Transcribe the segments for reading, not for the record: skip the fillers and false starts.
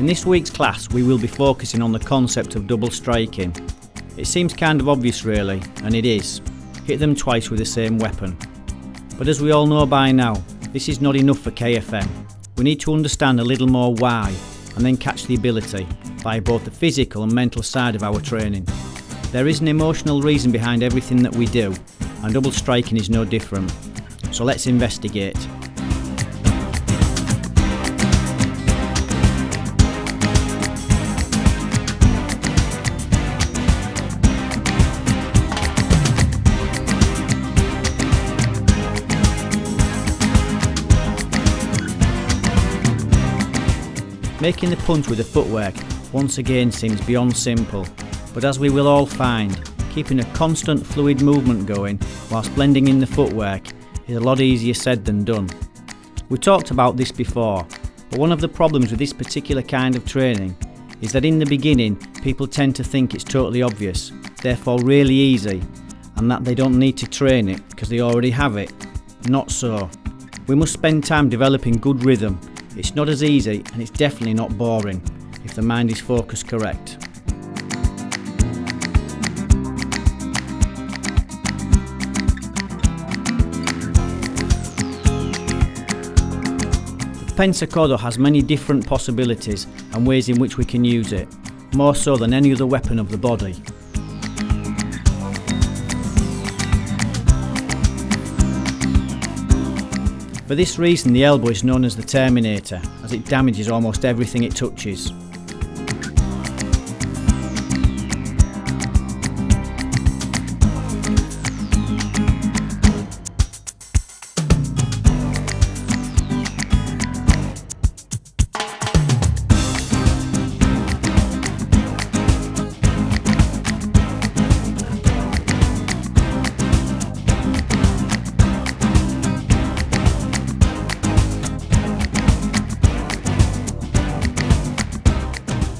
In this week's class we will be focusing on the concept of double striking. It seems kind of obvious really, and it is. Hit them twice with the same weapon. But as we all know by now, this is not enough for KFM. We need to understand a little more why, and then catch the ability by both the physical and mental side of our training. There is an emotional reason behind everything that we do, and double striking is no different. So let's investigate. Making the punch with the footwork once again seems beyond simple, but as we will all find, keeping a constant fluid movement going whilst blending in the footwork is a lot easier said than done. We talked about this before, but one of the problems with this particular kind of training is that in the beginning people tend to think it's totally obvious, therefore really easy, and that they don't need to train it because they already have it. Not so. We must spend time developing good rhythm. It's not as easy and it's definitely not boring if the mind is focused correct. The pensacodo has many different possibilities and ways in which we can use it, more so than any other weapon of the body. For this reason the elbow is known as the Terminator, as it damages almost everything it touches.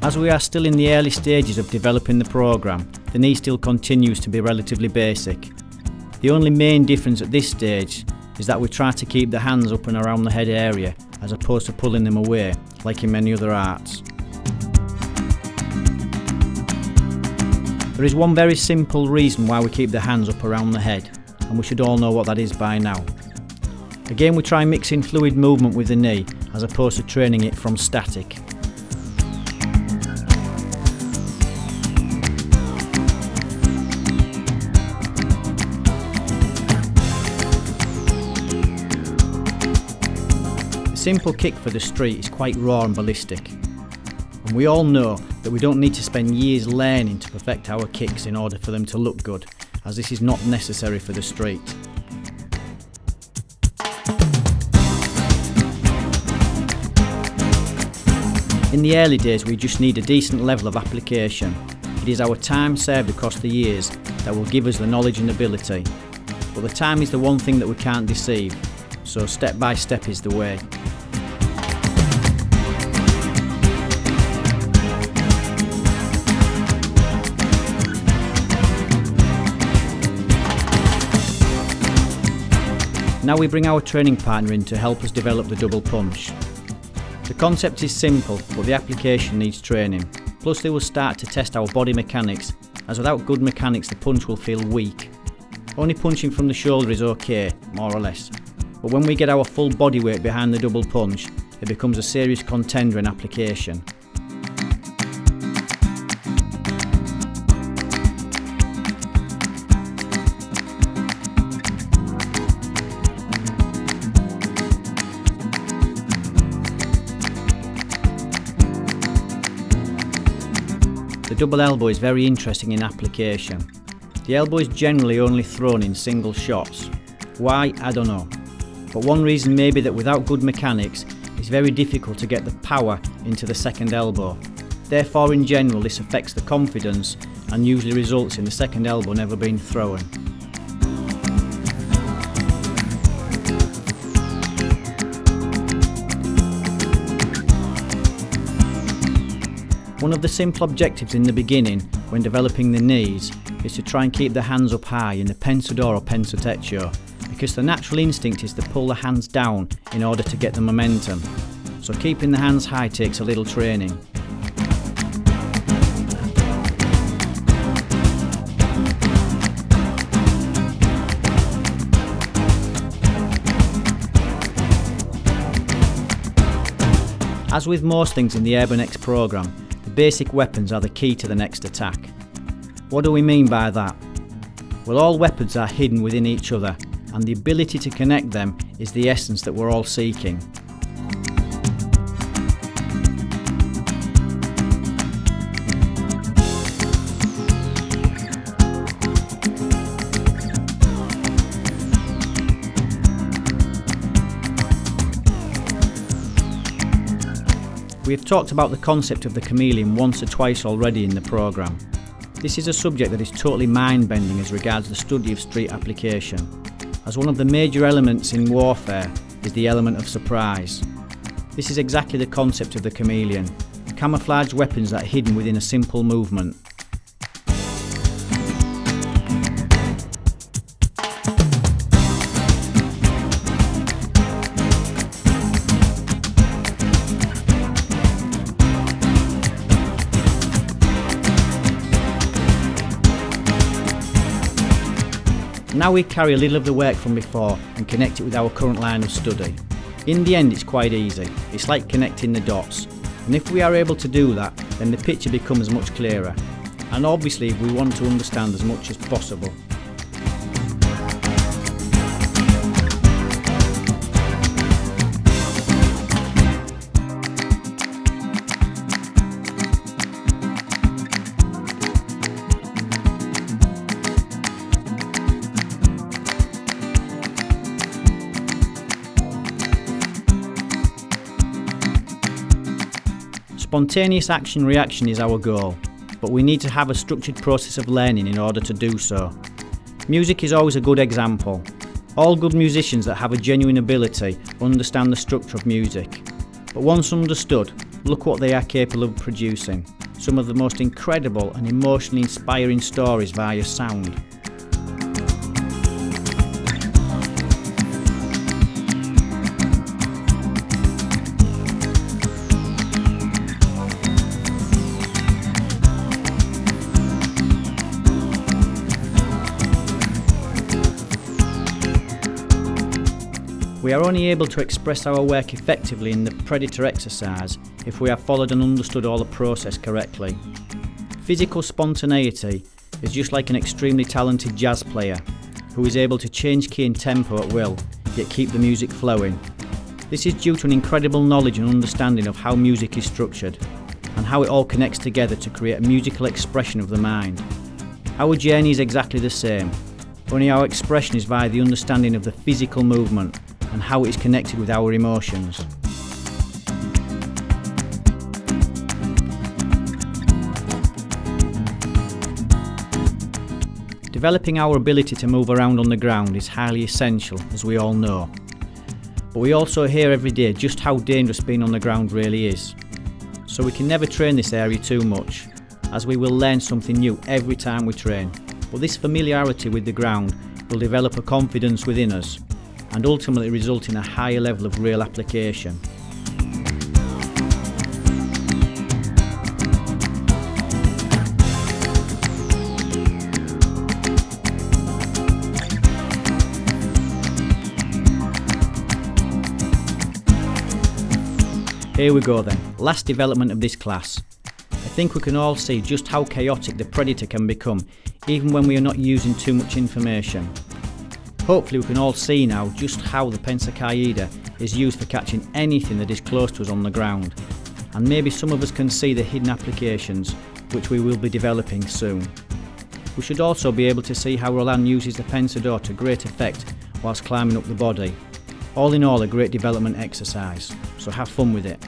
As we are still in the early stages of developing the programme, the knee still continues to be relatively basic. The only main difference at this stage is that we try to keep the hands up and around the head area as opposed to pulling them away, like in many other arts. There is one very simple reason why we keep the hands up around the head, and we should all know what that is by now. Again, we try mixing fluid movement with the knee as opposed to training it from static. The simple kick for the street is quite raw and ballistic, and we all know that we don't need to spend years learning to perfect our kicks in order for them to look good, as this is not necessary for the street. In the early days we just need a decent level of application. It is our time served across the years that will give us the knowledge and ability, but the time is the one thing that we can't deceive, so step by step is the way. Now we bring our training partner in to help us develop the double punch. The concept is simple, but the application needs training. Plus they will start to test our body mechanics, as without good mechanics the punch will feel weak. Only punching from the shoulder is okay, more or less. But when we get our full body weight behind the double punch, it becomes a serious contender in application. The double elbow is very interesting in application. The elbow is generally only thrown in single shots. Why, I don't know. But one reason may be that without good mechanics, it's very difficult to get the power into the second elbow. Therefore, in general, this affects the confidence and usually results in the second elbow never being thrown. One of the simple objectives in the beginning when developing the knees is to try and keep the hands up high in the pensador or pensatecho, because the natural instinct is to pull the hands down in order to get the momentum. so keeping the hands high takes a little training. As with most things in the Urban X programme, the basic weapons are the key to the next attack. What do we mean by that? Well, all weapons are hidden within each other, and the ability to connect them is the essence that we're all seeking. We have talked about the concept of the chameleon once or twice already in the programme. This is a subject that is totally mind-bending as regards the study of street application, as one of the major elements in warfare is the element of surprise. This is exactly the concept of the chameleon, camouflage weapons that are hidden within a simple movement. Now we carry a little of the work from before and connect it with our current line of study. In the end, it's quite easy. It's like connecting the dots. And if we are able to do that, then the picture becomes much clearer. And obviously we want to understand as much as possible. Spontaneous action-reaction is our goal, but we need to have a structured process of learning in order to do so. Music is always a good example. All good musicians that have a genuine ability understand the structure of music. But once understood, look what they are capable of producing. Some of the most incredible and emotionally inspiring stories via sound. We are only able to express our work effectively in the Predator exercise if we have followed and understood all the process correctly. Physical spontaneity is just like an extremely talented jazz player who is able to change key and tempo at will, yet keep the music flowing. This is due to an incredible knowledge and understanding of how music is structured and how it all connects together to create a musical expression of the mind. Our journey is exactly the same, only our expression is via the understanding of the physical movement and how it is connected with our emotions. Developing our ability to move around on the ground is highly essential, as we all know. But we also hear every day just how dangerous being on the ground really is. So we can never train this area too much, as we will learn something new every time we train. But this familiarity with the ground will develop a confidence within us and ultimately result in a higher level of real application. Here we go then, last development of this class. I think we can all see just how chaotic the Predator can become, even when we are not using too much information. Hopefully we can all see now just how the Pensacola is used for catching anything that is close to us on the ground, and maybe some of us can see the hidden applications which we will be developing soon. We should also be able to see how Roland uses the Pensador to great effect whilst climbing up the body. All in all, a great development exercise, so have fun with it.